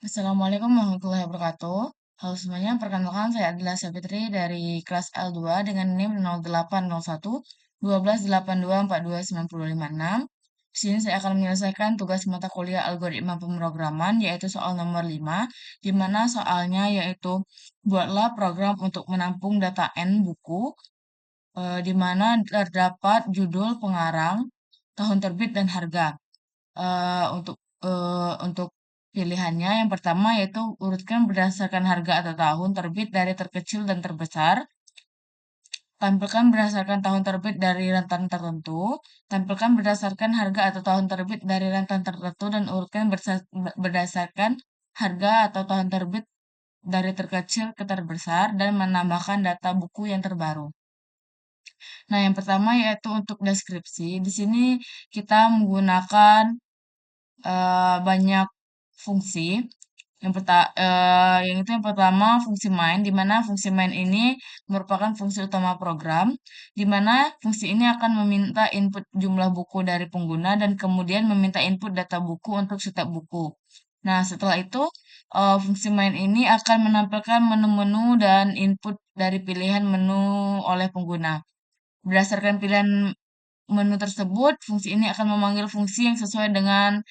Assalamualaikum warahmatullahi wabarakatuh. Halo semuanya, perkenalkan saya adalah Savitri dari kelas L2 dengan NIM 0801 1282429056. Di sini saya akan menyelesaikan tugas mata kuliah algoritma pemrograman yaitu soal nomor 5, di mana soalnya yaitu buatlah program untuk menampung data N buku, di mana terdapat judul, pengarang, tahun terbit, dan harga. Untuk pilihannya yang pertama yaitu urutkan berdasarkan harga atau tahun terbit dari terkecil dan terbesar. Tampilkan berdasarkan tahun terbit dari rentan tertentu. Tampilkan berdasarkan harga atau tahun terbit dari rentan tertentu dan urutkan berdasarkan harga atau tahun terbit dari terkecil ke terbesar dan menambahkan data buku yang terbaru. Nah, yang pertama yaitu untuk deskripsi. Di sini kita menggunakan banyak fungsi. Yang pertama fungsi main, di mana fungsi main ini merupakan fungsi utama program, di mana fungsi ini akan meminta input jumlah buku dari pengguna dan kemudian meminta input data buku untuk setiap buku. Nah, setelah itu fungsi main ini akan menampilkan menu-menu dan input dari pilihan menu oleh pengguna. Berdasarkan pilihan menu tersebut, fungsi ini akan memanggil fungsi yang sesuai dengan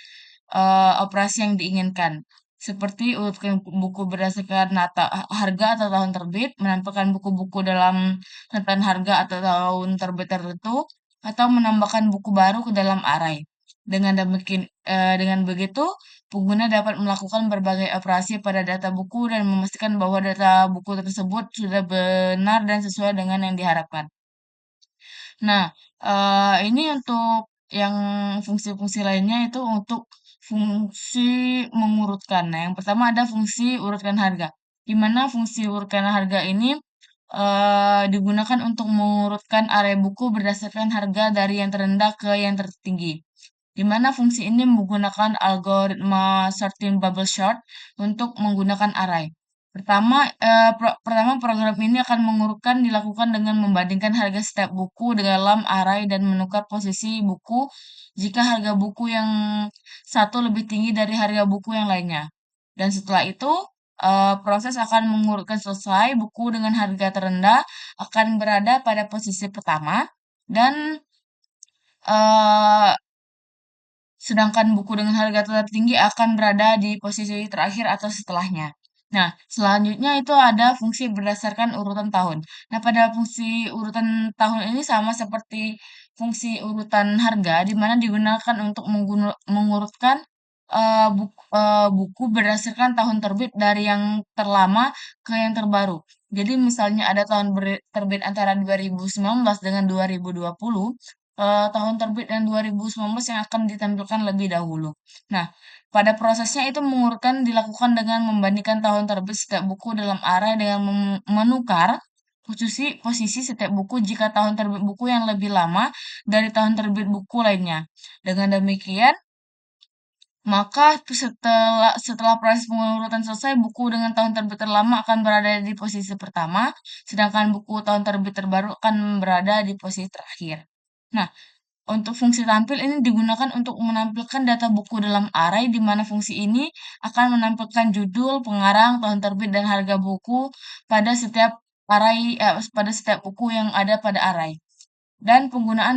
operasi yang diinginkan. Seperti urutkan buku berdasarkan harga atau tahun terbit, menampilkan buku-buku dalam rentan harga atau tahun terbit tertentu, atau menambahkan buku baru ke dalam array. Dengan begitu, pengguna dapat melakukan berbagai operasi pada data buku dan memastikan bahwa data buku tersebut sudah benar dan sesuai dengan yang diharapkan. Nah, ini untuk yang fungsi-fungsi lainnya itu untuk fungsi mengurutkan. Nah, yang pertama ada fungsi urutkan harga, di mana fungsi urutkan harga ini digunakan untuk mengurutkan array buku berdasarkan harga dari yang terendah ke yang tertinggi. Di mana fungsi ini menggunakan algoritma sorting bubble sort untuk menggunakan array. Pertama program ini akan mengurutkan dilakukan dengan membandingkan harga setiap buku dalam array dan menukar posisi buku jika harga buku yang satu lebih tinggi dari harga buku yang lainnya. Dan setelah itu, proses akan mengurutkan selesai, buku dengan harga terendah akan berada pada posisi pertama dan eh, sedangkan buku dengan harga tertinggi akan berada di posisi terakhir atau setelahnya. Nah, selanjutnya itu ada fungsi berdasarkan urutan tahun. Nah, pada fungsi urutan tahun ini sama seperti fungsi urutan harga, di mana digunakan untuk mengurutkan buku berdasarkan tahun terbit dari yang terlama ke yang terbaru. Jadi, misalnya ada tahun terbit antara 2019 dengan 2020, tahun terbit dan 2019 yang akan ditampilkan lebih dahulu. Nah, pada prosesnya itu mengurutkan dilakukan dengan membandingkan tahun terbit setiap buku dalam array dengan menukar posisi setiap buku jika tahun terbit buku yang lebih lama dari tahun terbit buku lainnya. Dengan demikian, maka setelah proses pengurutan selesai, buku dengan tahun terbit terlama akan berada di posisi pertama, sedangkan buku tahun terbit terbaru akan berada di posisi terakhir. Nah, untuk fungsi tampil ini digunakan untuk menampilkan data buku dalam array, di mana fungsi ini akan menampilkan judul, pengarang, tahun terbit, dan harga buku pada setiap pada setiap buku yang ada pada array. Dan pengguna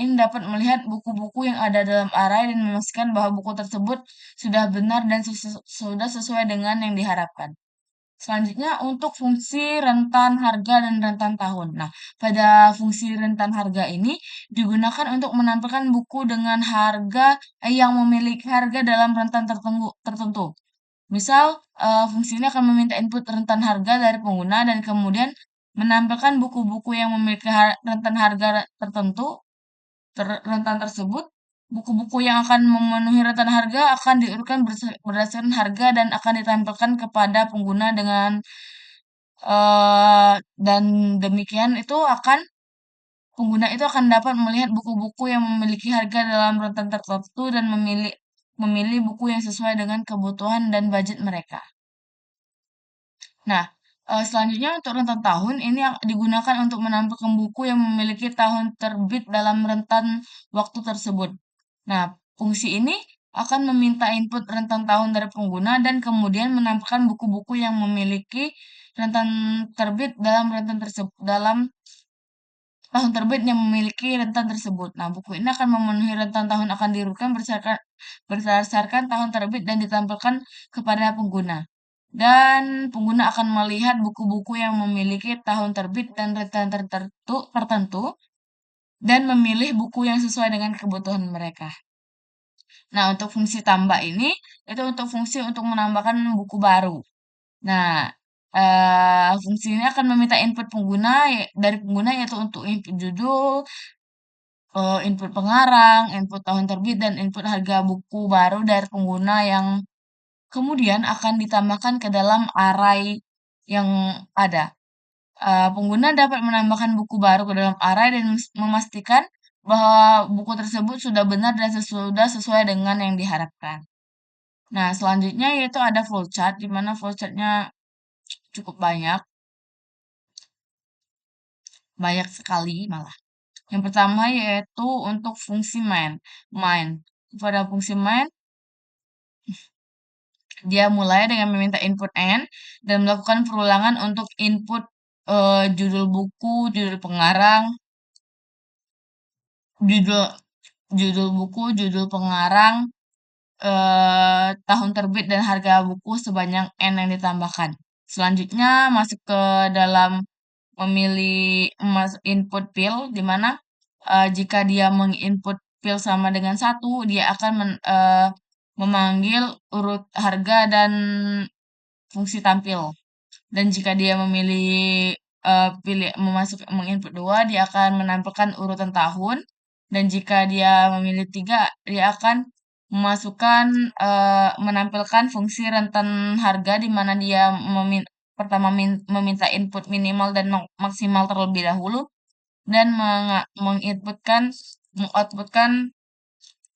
ini dapat melihat buku-buku yang ada dalam array dan memastikan bahwa buku tersebut sudah benar dan sudah sesuai dengan yang diharapkan. Selanjutnya untuk fungsi rentan harga dan rentan tahun. Nah, pada fungsi rentan harga ini digunakan untuk menampilkan buku dengan harga yang memiliki harga dalam rentan tertentu. Misal, fungsi ini akan meminta input rentan harga dari pengguna dan kemudian menampilkan buku-buku yang memiliki rentan harga tertentu. Rentan tersebut, buku-buku yang akan memenuhi rentan harga akan diurutkan berdasarkan harga dan akan ditampilkan kepada pengguna dan demikian pengguna itu akan dapat melihat buku-buku yang memiliki harga dalam rentan tertentu dan memilih buku yang sesuai dengan kebutuhan dan budget mereka. Nah, selanjutnya untuk rentan tahun ini digunakan untuk menampilkan buku yang memiliki tahun terbit dalam rentan waktu tersebut. Nah, fungsi ini akan meminta input rentang tahun dari pengguna dan kemudian menampilkan buku-buku yang memiliki rentan terbit dalam rentan tersebut dalam tahun terbit yang memiliki rentan tersebut. Nah, buku ini akan memenuhi rentan tahun akan diurutkan berdasarkan tahun terbit dan ditampilkan kepada pengguna. Dan pengguna akan melihat buku-buku yang memiliki tahun terbit dan rentan tertentu dan memilih buku yang sesuai dengan kebutuhan mereka. Nah, untuk fungsi tambah ini itu untuk fungsi untuk menambahkan buku baru. Nah, fungsi ini akan meminta input pengguna dari pengguna yaitu untuk input judul, input pengarang, input tahun terbit, dan input harga buku baru dari pengguna yang kemudian akan ditambahkan ke dalam array yang ada. Pengguna dapat menambahkan buku baru ke dalam array dan memastikan bahwa buku tersebut sudah benar dan sudah sesuai dengan yang diharapkan. Nah, selanjutnya yaitu ada flowchart, di mana flowchartnya cukup banyak, banyak sekali malah. Yang pertama yaitu untuk fungsi main. Main. Pada fungsi main, dia mulai dengan meminta input n dan melakukan perulangan untuk input judul buku, judul pengarang, judul judul buku, judul pengarang, tahun terbit dan harga buku sebanyak n yang ditambahkan. Selanjutnya masuk ke dalam memilih input field, di mana jika dia menginput field sama dengan satu, dia akan memanggil urut harga dan fungsi tampil. Dan jika dia memilih menginput dua, dia akan menampilkan urutan tahun. Dan jika dia memilih tiga, dia akan menampilkan fungsi rentan harga di mana dia pertama meminta input minimal dan maksimal terlebih dahulu dan mengoutputkan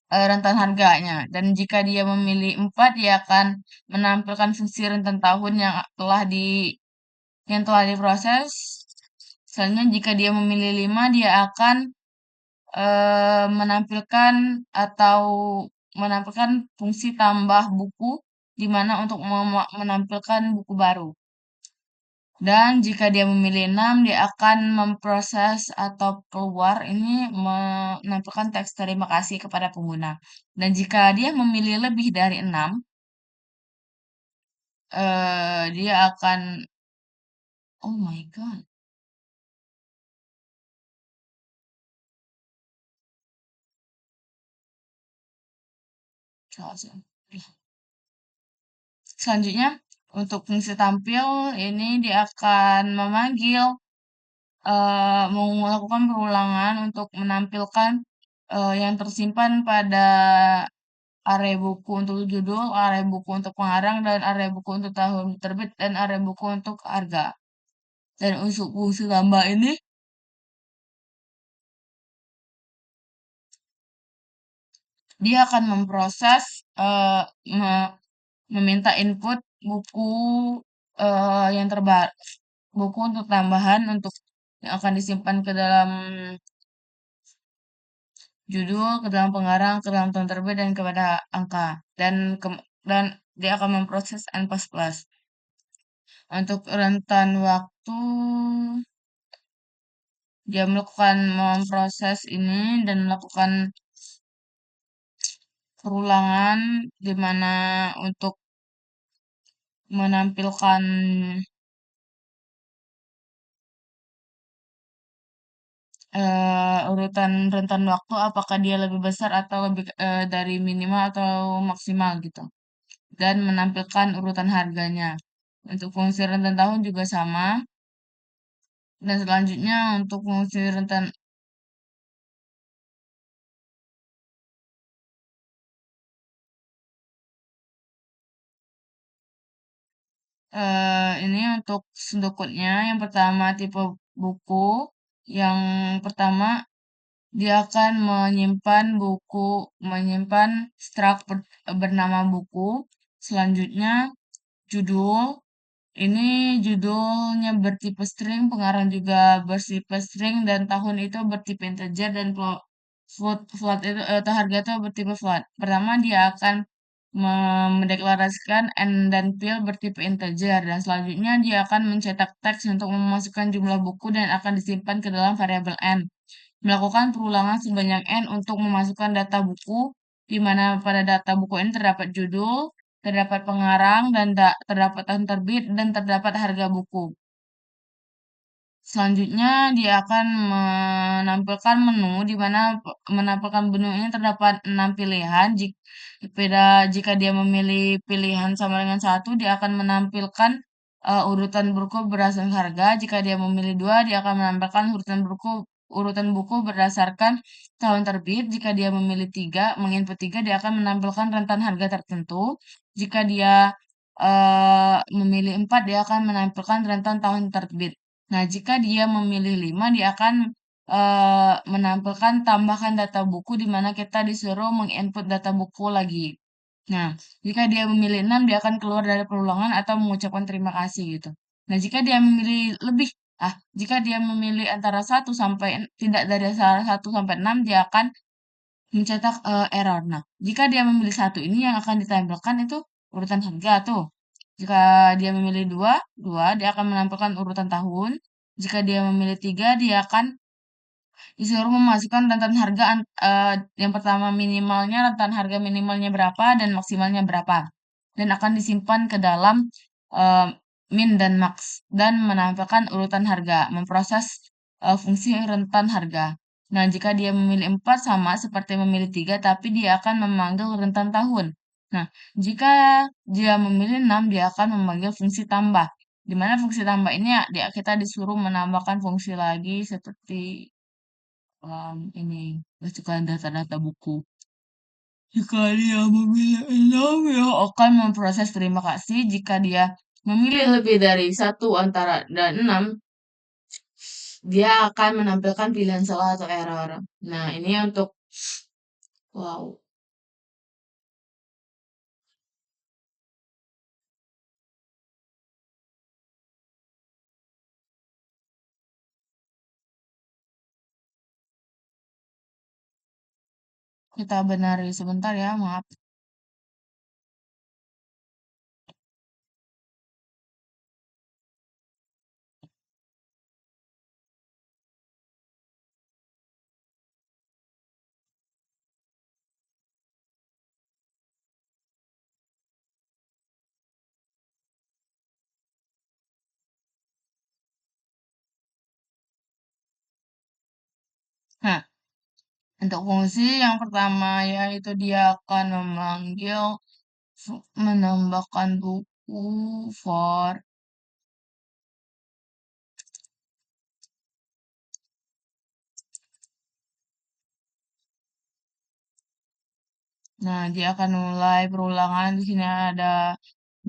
rentan harganya. Dan jika dia memilih 4, dia akan menampilkan fungsi rentan tahun yang telah diproses. Selanjutnya jika dia memilih 5, dia akan menampilkan atau menampilkan fungsi tambah buku di mana untuk menampilkan buku baru. Dan jika dia memilih 6, dia akan memproses atau keluar ini menampilkan teks terima kasih kepada pengguna. Dan jika dia memilih lebih dari 6, dia akan oh my god. Salah sih. Selanjutnya, untuk fungsi tampil ini dia akan melakukan perulangan untuk menampilkan yang tersimpan pada array buku untuk judul, array buku untuk pengarang, dan array buku untuk tahun terbit, dan array buku untuk harga. Dan untuk fungsi tambah ini, dia akan memproses, meminta input buku yang terbaru, buku untuk tambahan untuk yang akan disimpan ke dalam judul, ke dalam pengarang, ke dalam tahun terbit, dan kepada angka. Dan dia akan memproses N++. Untuk rentan waktu, dia melakukan memproses ini dan melakukan perulangan di mana untuk menampilkan urutan rentan waktu apakah dia lebih besar atau lebih dari minimal atau maksimal gitu. Dan menampilkan urutan harganya. Untuk fungsi rentan tahun juga sama. Dan selanjutnya untuk fungsi rentan ini untuk sendokutnya yang pertama tipe buku, yang pertama dia akan menyimpan struct bernama buku. Selanjutnya judul, ini judulnya bertipe string, pengarang juga bertipe string, dan tahun itu bertipe integer, dan Flood itu harga itu bertipe float. Pertama dia akan mendeklarasikan N dan PIL bertipe integer dan selanjutnya dia akan mencetak teks untuk memasukkan jumlah buku dan akan disimpan ke dalam variabel N. Melakukan perulangan sebanyak N untuk memasukkan data buku, di mana pada data buku ini terdapat judul, terdapat pengarang, dan terdapat tahun terbit, dan terdapat harga buku. Selanjutnya dia akan menampilkan menu di mana menampilkan menu ini terdapat 6 pilihan. Jika dia memilih pilihan sama dengan satu, dia akan menampilkan urutan buku berdasarkan harga. Jika dia memilih dua, dia akan menampilkan urutan buku berdasarkan tahun terbit. Jika dia memilih tiga, menginput tiga, dia akan menampilkan rentan harga tertentu. Jika dia memilih empat, dia akan menampilkan rentan tahun terbit. Nah, jika dia memilih 5, dia akan menampilkan tambahkan data buku di mana kita disuruh menginput data buku lagi. Nah, jika dia memilih 6, dia akan keluar dari perulangan atau mengucapkan terima kasih gitu. Nah, jika dia memilih lebih, jika dia memilih antara satu sampai tidak dari salah 1 sampai 6, dia akan mencetak error. Nah, jika dia memilih satu ini yang akan ditampilkan itu urutan harga tuh. Jika dia memilih dua, dia akan menampilkan urutan tahun. Jika dia memilih tiga, dia akan disuruh memasukkan rentan harga yang pertama minimalnya, rentan harga minimalnya berapa dan maksimalnya berapa. Dan akan disimpan ke dalam eh, min dan max dan menampilkan urutan harga, memproses fungsi rentan harga. Nah, jika dia memilih 4 sama seperti memilih 3, tapi dia akan memanggil rentan tahun. Nah, jika dia memilih 6, dia akan memanggil fungsi tambah. Di mana fungsi tambah ini ya, kita disuruh menambahkan fungsi lagi seperti ini masukkan data-data buku. Jika dia memilih 6, ya akan memproses terima kasih. Jika dia memilih lebih dari satu antara dan 6, dia akan menampilkan pilihan salah atau error. Nah, ini untuk wow, kita benari sebentar ya, maaf. Nah, untuk fungsi yang pertama yaitu dia akan memanggil menambahkan buku for. Nah, dia akan mulai perulangan. Di sini ada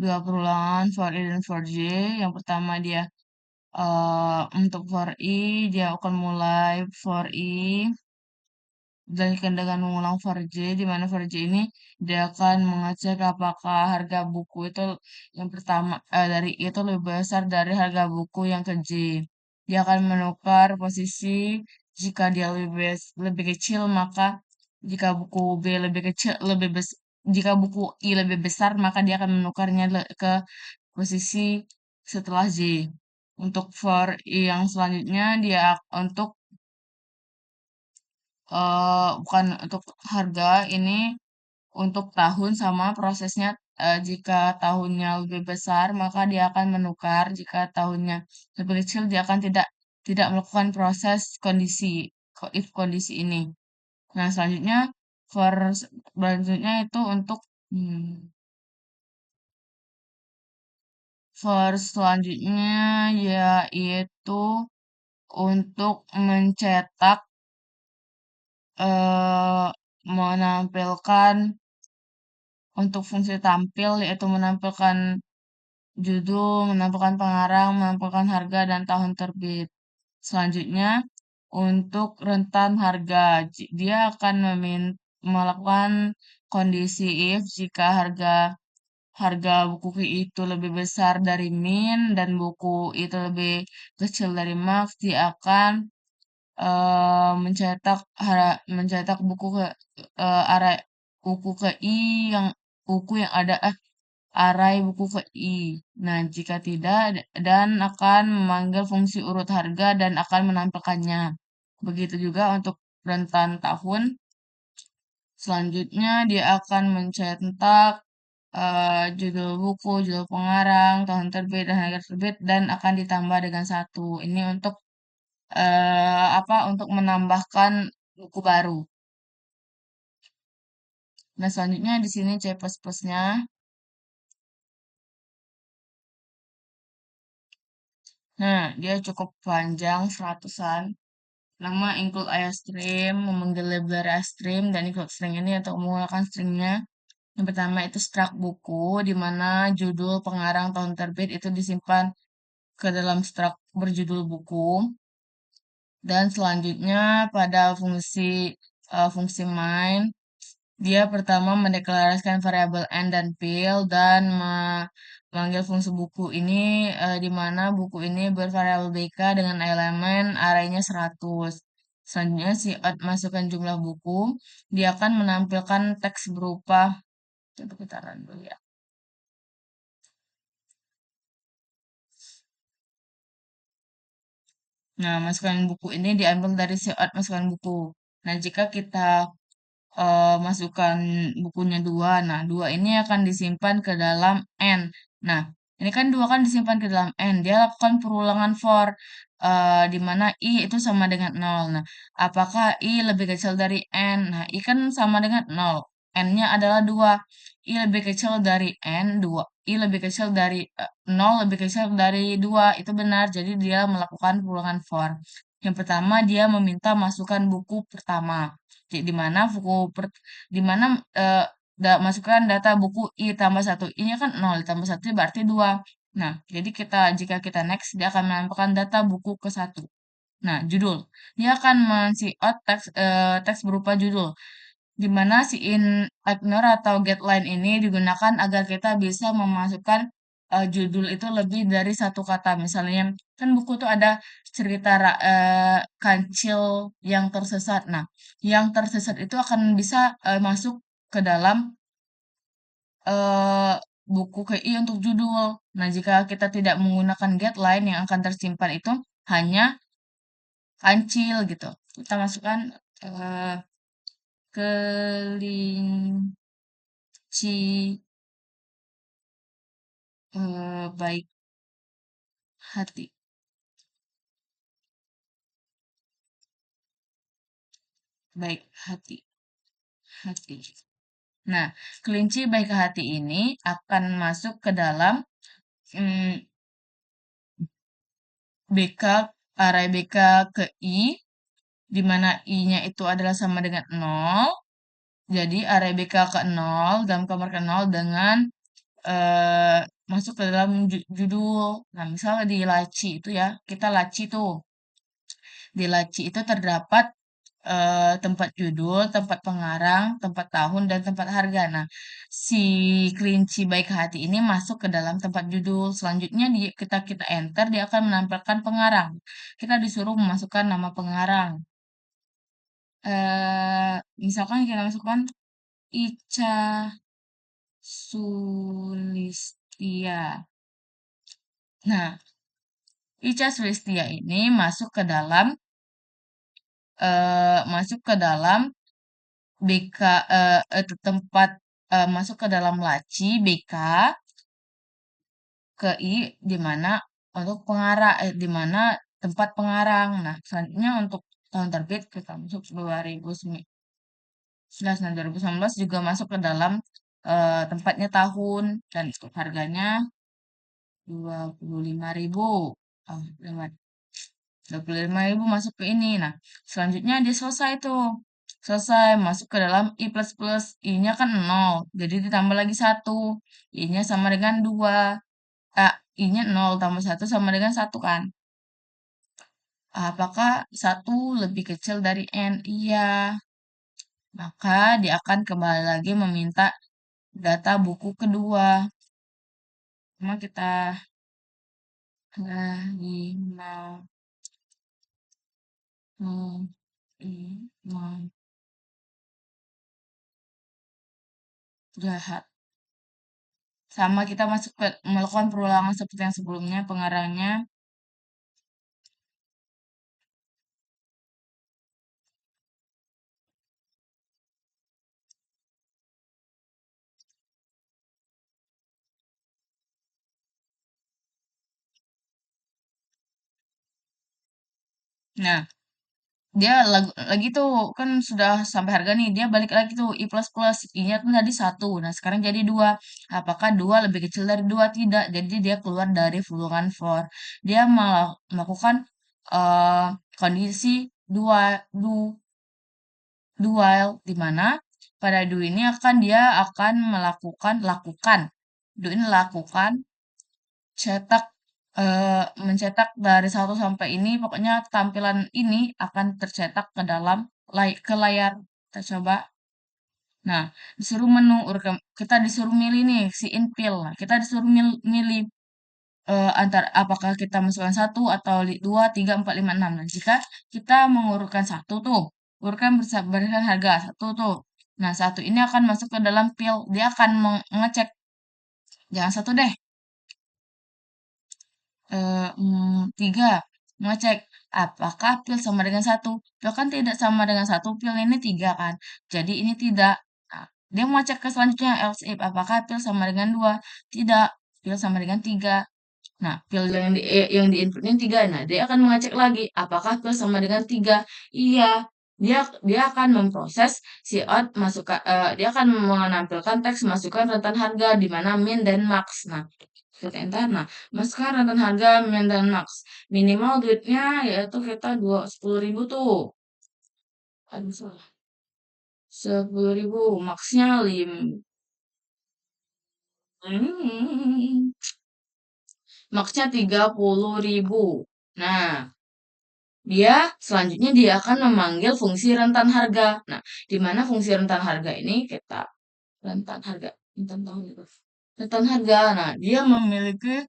dua perulangan for i dan for j. Yang pertama dia untuk for i, dia akan mulai for i dilanjutkan dengan mengulang for j, di mana for j ini dia akan mengecek apakah harga buku itu yang pertama dari i itu lebih besar dari harga buku yang ke j. Dia akan menukar posisi jika dia lebih kecil maka jika buku B lebih kecil jika buku I lebih besar maka dia akan menukarnya ke posisi setelah J. Untuk for I yang selanjutnya dia untuk bukan untuk harga ini untuk tahun sama prosesnya jika tahunnya lebih besar maka dia akan menukar jika tahunnya lebih kecil dia akan tidak tidak melakukan proses if kondisi ini. Nah, selanjutnya itu untuk hmm, for selanjutnya yaitu untuk mencetak eh menampilkan untuk fungsi tampil yaitu menampilkan judul, menampilkan pengarang, menampilkan harga dan tahun terbit. Selanjutnya untuk rentan harga, dia akan melakukan kondisi if jika harga harga buku itu lebih besar dari min dan buku itu lebih kecil dari max, dia akan mencetak buku ke I yang ada arai buku ke I. Nah, jika tidak dan akan memanggil fungsi urut harga dan akan menampilkannya. Begitu juga untuk rentan tahun. Selanjutnya dia akan mencetak judul buku, judul pengarang, tahun terbit, dan harga terbit, dan akan ditambah dengan satu. Ini untuk untuk menambahkan buku baru. Nah, selanjutnya di sini C++-nya. Nah, dia cukup panjang, seratusan. Nama include iostream, memanggil library iostream, dan include string ini untuk menggunakan stringnya. Yang pertama itu struct buku, di mana judul, pengarang, tahun terbit itu disimpan ke dalam struct berjudul buku. Dan selanjutnya pada fungsi main, dia pertama mendeklarasikan variabel n dan fill dan memanggil fungsi buku ini di mana buku ini bervariabel bk dengan elemen arraynya 100. Selanjutnya si out masukkan jumlah buku, dia akan menampilkan teks berupa, coba kita run dulu ya. Nah, masukan buku ini diambil dari si out masukkan buku. Nah, jika kita masukkan bukunya 2. Nah, 2 ini akan disimpan ke dalam N. Nah, ini kan 2 kan disimpan ke dalam N. Dia lakukan perulangan for, di mana I itu sama dengan 0. Nah, apakah I lebih kecil dari N? Nah, I kan sama dengan 0. N-nya adalah 2. I lebih kecil dari N, 2. I lebih kecil dari 0 lebih kecil dari 2. Itu benar. Jadi dia melakukan perulangan for. Yang pertama, dia meminta masukkan buku pertama. Di mana di mana masukkan data buku I tambah satu. I-nya kan 0 ditambah 1 berarti 2. Nah, jadi jika kita next, dia akan menampilkan data buku ke satu. Nah, judul. Dia akan out teks berupa judul. Di mana si ignore atau getLine ini digunakan agar kita bisa memasukkan judul itu lebih dari satu kata. Misalnya, kan buku itu ada cerita kancil yang tersesat. Nah, yang tersesat itu akan bisa masuk ke dalam eh, buku KI untuk judul. Nah, jika kita tidak menggunakan getLine, yang akan tersimpan itu hanya kancil gitu. Kita masukkan eh, kelinci baik hati, baik hati, hati. Nah, kelinci baik hati ini akan masuk ke dalam mm, BK, array BK ke I, di mana I-nya itu adalah sama dengan 0. Jadi, array BK ke 0, dalam kamar ke 0 dengan masuk ke dalam judul. Nah, misalnya di laci itu ya, kita laci tuh. Di laci itu terdapat tempat judul, tempat pengarang, tempat tahun, dan tempat harga. Nah, si kelinci baik hati ini masuk ke dalam tempat judul. Selanjutnya kita kita enter, dia akan menampilkan pengarang. Kita disuruh memasukkan nama pengarang. Misalkan kita masukkan Ica Sulistia. Nah, Ica Sulistia ini masuk ke dalam BK tempat masuk ke dalam laci BK ke I di mana untuk pengarang di mana tempat pengarang. Nah, selanjutnya untuk tahun terbit kita masuk 2019 dan 2019 juga masuk ke dalam tempatnya tahun dan untuk harganya 25.000. Oh, lewat. 25.000 masuk ke ini. Nah, selanjutnya dia selesai tuh. Selesai masuk ke dalam I++. I-nya kan 0. Jadi ditambah lagi 1. I-nya sama dengan 2. I-nya 0 tambah 1 sama dengan 1 kan. Apakah 1 lebih kecil dari N? Iya. Maka dia akan kembali lagi meminta data buku kedua. Cuma kita lagi mau Hmm, nah, jahat. Sama kita masuk ke melakukan perulangan seperti yang sebelumnya, pengarangnya. Nah, dia lagi tuh kan sudah sampai harga nih, dia balik lagi tuh I plus plus, I-nya kan tadi satu, nah sekarang jadi dua. Apakah dua lebih kecil dari dua? Tidak. Jadi dia keluar dari vulungan for. Dia melakukan eh kondisi dual, di mana pada do ini dia akan lakukan. Do ini lakukan cetak mencetak dari satu sampai ini, pokoknya tampilan ini akan tercetak ke dalam ke layar. Kita coba. Nah, disuruh kita disuruh milih nih si inpil. Nah, kita disuruh milih antara apakah kita masukkan satu atau dua, tiga, empat, lima, enam. Nah, jika kita mengurutkan satu tuh, urutkan berdasarkan harga satu tuh. Nah, satu ini akan masuk ke dalam pil. Dia akan mengecek, jangan satu deh, tiga, mengecek apakah pil sama dengan satu. Pil kan tidak sama dengan satu, pil ini tiga kan. Jadi ini tidak. Nah, dia mau cek ke selanjutnya, else if, apakah pil sama dengan dua. Tidak, pil sama dengan tiga. Nah, pil yang di input ini tiga. Nah, dia akan mengecek lagi apakah pil sama dengan tiga. Iya, dia dia akan memproses si out dia akan menampilkan teks masukan rentan harga di mana min dan max. Nah, kita enter. Nah, masukkan rentan harga min dan max. Minimal duitnya yaitu kita 10.000 tuh. Aduh, salah. 10.000, maxnya 5. Maxnya 30.000. Nah, selanjutnya dia akan memanggil fungsi rentan harga. Nah, di mana fungsi rentan harga ini kita rentan harga, rentan tahun itu. Rentan harga. Nah, dia memiliki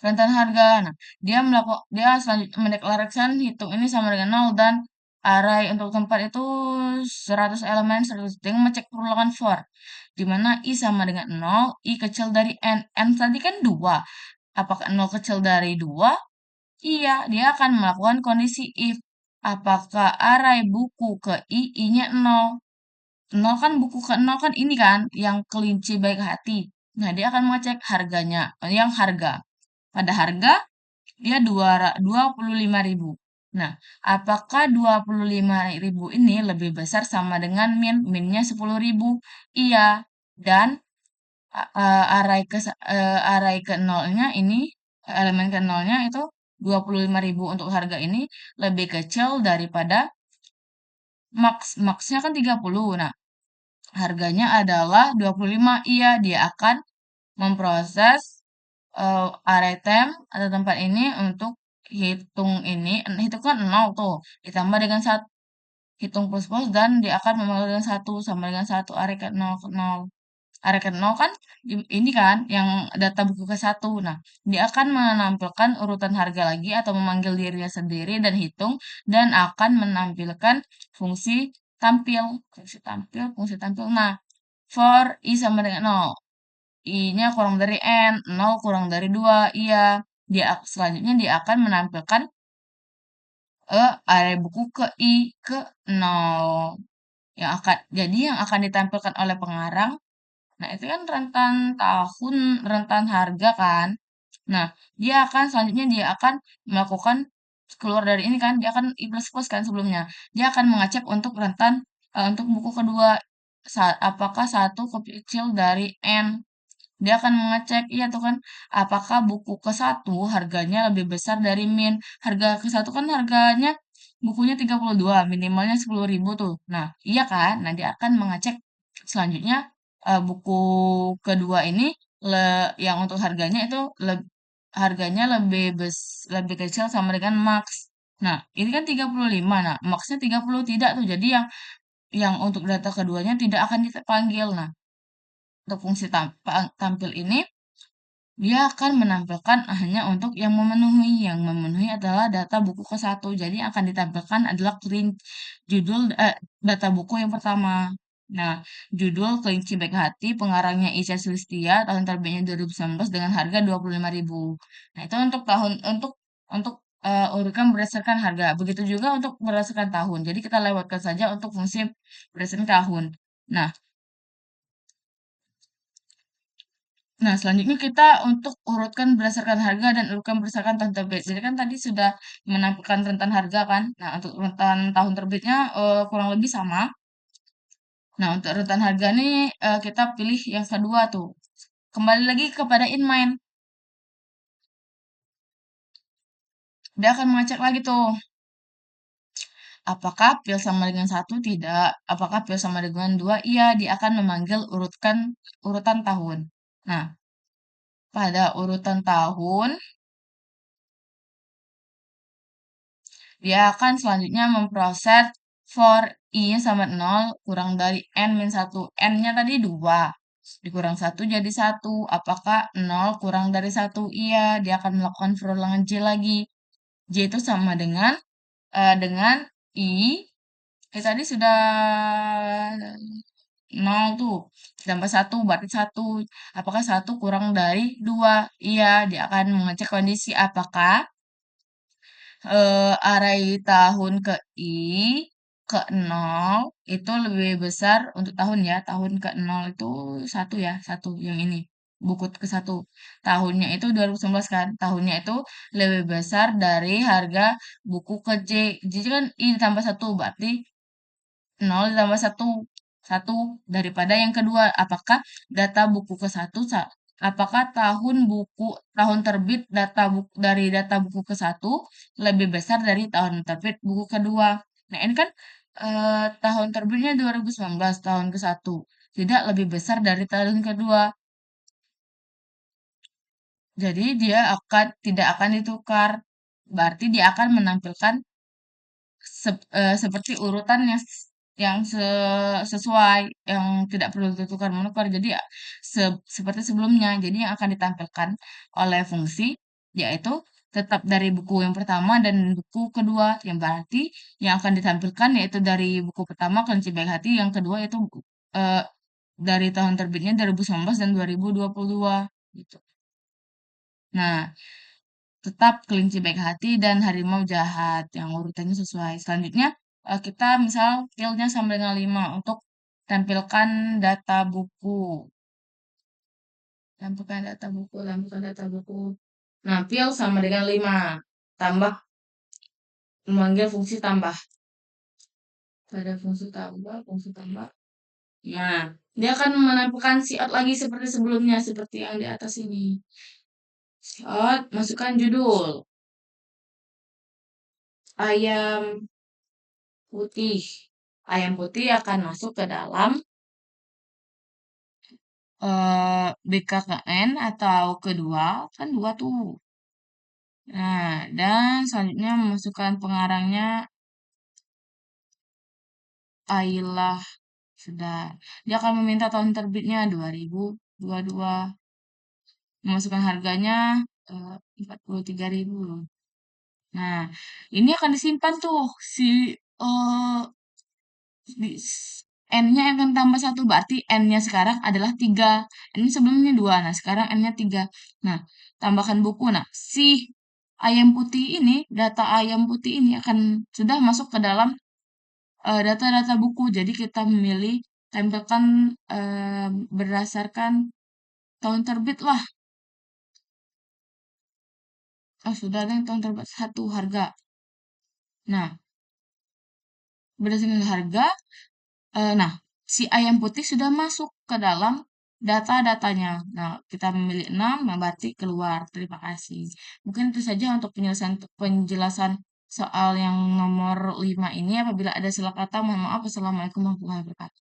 rentan harga. Nah, dia selanjutnya mendeklarasikan hitung ini sama dengan nol dan array untuk tempat itu 100 elemen 100 dengan mengecek perulangan for. Di mana i sama dengan nol, i kecil dari n. N tadi kan 2. Apakah nol kecil dari 2? Iya, dia akan melakukan kondisi if. Apakah array buku ke i, i-nya 0. 0 kan buku ke 0 kan ini kan, yang kelinci baik hati. Nah, dia akan mengecek harganya, yang harga. Pada harga, dia 25.000. Nah, apakah 25.000 ini lebih besar sama dengan min? Minnya 10.000. Iya. Dan array ke nolnya ini, elemen ke nolnya itu 25.000 untuk harga ini lebih kecil daripada max. Maxnya kan 30. Nah, harganya adalah 25. Iya, dia akan memproses array temp atau tempat ini untuk hitung kan 0 tuh, ditambah dengan satu, hitung plus-plus dan dia akan memulai dengan satu sama dengan satu array ke 0 ke 0. Array ke 0 kan ini kan yang data buku ke satu. Nah, dia akan menampilkan urutan harga lagi atau memanggil dirinya sendiri dan hitung dan akan menampilkan fungsi fungsi tampil. Nah, for i sama dengan 0. I-nya kurang dari N, 0 kurang dari 2, iya. Selanjutnya dia akan menampilkan area buku ke I ke 0. Jadi yang akan ditampilkan oleh pengarang, nah itu kan rentan tahun, rentan harga kan. Nah, selanjutnya dia akan melakukan keluar dari ini kan, dia akan I plus plus kan sebelumnya. Dia akan mengecek untuk untuk buku kedua, apakah satu kecil dari N. Dia akan mengecek, iya tuh kan, apakah buku ke satu harganya lebih besar dari min. Harga ke satu kan harganya bukunya 32, minimalnya 10.000 tuh. Nah, iya kan? Nah, dia akan mengecek selanjutnya buku kedua ini yang untuk harganya itu harganya lebih kecil sama dengan max. Nah, ini kan 35. Nah, maxnya 30 tidak tuh. Jadi yang untuk data keduanya tidak akan dipanggil. Nah, untuk fungsi tampil ini Dia akan menampilkan hanya untuk yang memenuhi adalah data buku ke satu. Jadi yang akan ditampilkan adalah judul data buku yang pertama. Nah, judul Kelinci Baik Hati, pengarangnya Ica Sulistia, tahun terbitnya 2019 dengan harga 25.000. Nah, itu untuk urutan berdasarkan harga. Begitu juga untuk berdasarkan tahun. Jadi kita lewatkan saja untuk fungsi berdasarkan tahun. Nah, Nah, selanjutnya kita untuk urutkan berdasarkan harga dan urutkan berdasarkan tahun terbit. Jadi kan tadi sudah menampilkan rentan harga kan. Nah, untuk rentan tahun terbitnya kurang lebih sama. Nah, untuk rentan harga nih kita pilih yang kedua tuh. Kembali lagi kepada inmind. Dia akan mengecek lagi tuh. Apakah pil sama dengan satu? Tidak. Apakah pil sama dengan dua? Iya, dia akan memanggil urutan tahun. Nah, pada urutan tahun, dia akan selanjutnya memproses for i-nya sama 0 kurang dari n min 1. N-nya tadi 2. Dikurang 1 jadi 1. Apakah 0 kurang dari 1? Iya, dia akan melakukan perulangan J lagi. J itu sama dengan i. Tadi sudah 0 tuh. Ditambah 1 berarti 1. Apakah 1 kurang dari 2? Iya, dia akan mengecek kondisi apakah array tahun ke ke 0 itu lebih besar untuk tahun ya. Tahun ke 0 itu satu ya, satu yang ini. Buku ke satu. Tahunnya itu 2019 kan. Tahunnya itu lebih besar dari harga buku ke J. J kan I ditambah satu berarti 0 ditambah satu satu daripada yang kedua. Apakah data buku ke satu apakah tahun terbit dari data buku ke satu lebih besar dari tahun terbit buku kedua. Nah, ini kan tahun terbitnya 2019 tahun ke satu tidak lebih besar dari tahun kedua. Jadi dia tidak akan ditukar. Berarti dia akan menampilkan seperti urutan sesuai, yang tidak perlu ditukar menukar. Jadi ya, seperti sebelumnya. Jadi yang akan ditampilkan oleh fungsi yaitu tetap dari buku yang pertama dan buku kedua. Yang berarti yang akan ditampilkan yaitu dari buku pertama Kelinci Baik Hati, yang kedua itu eh, dari tahun terbitnya 2019 dan 2022 gitu. Nah, tetap kelinci baik hati dan harimau jahat yang urutannya sesuai. Selanjutnya kita misal skillnya sampai dengan 5 untuk tampilkan data buku. Tampilkan data buku. Nah, pil sama dengan 5. Tambah, memanggil fungsi tambah. Pada fungsi tambah. Nah, dia akan menampilkan siot lagi seperti sebelumnya, seperti yang di atas ini. Siot, masukkan judul. Ayam putih. Ayam putih akan masuk ke dalam BKKN atau kedua, kan dua tuh. Nah, dan selanjutnya memasukkan pengarangnya Ailah. Sudah. Dia akan meminta tahun terbitnya 2022. Memasukkan harganya 43.000. Nah, ini akan disimpan tuh si eh N-nya akan tambah satu, berarti N-nya sekarang adalah 3. N sebelumnya 2, nah sekarang N-nya 3. Nah, tambahkan buku. Nah, si ayam putih ini, data ayam putih ini akan sudah masuk ke dalam data-data buku. Jadi kita memilih tempelkan berdasarkan tahun terbit lah. Oh, sudah ada yang tahun terbit satu harga. Nah, berdasarkan harga, nah, si ayam putih sudah masuk ke dalam data-datanya. Nah, kita memilih 6, yang berarti keluar. Terima kasih. Mungkin itu saja untuk penjelasan soal yang nomor 5 ini. Apabila ada salah kata, mohon maaf. Wassalamualaikum warahmatullahi wabarakatuh.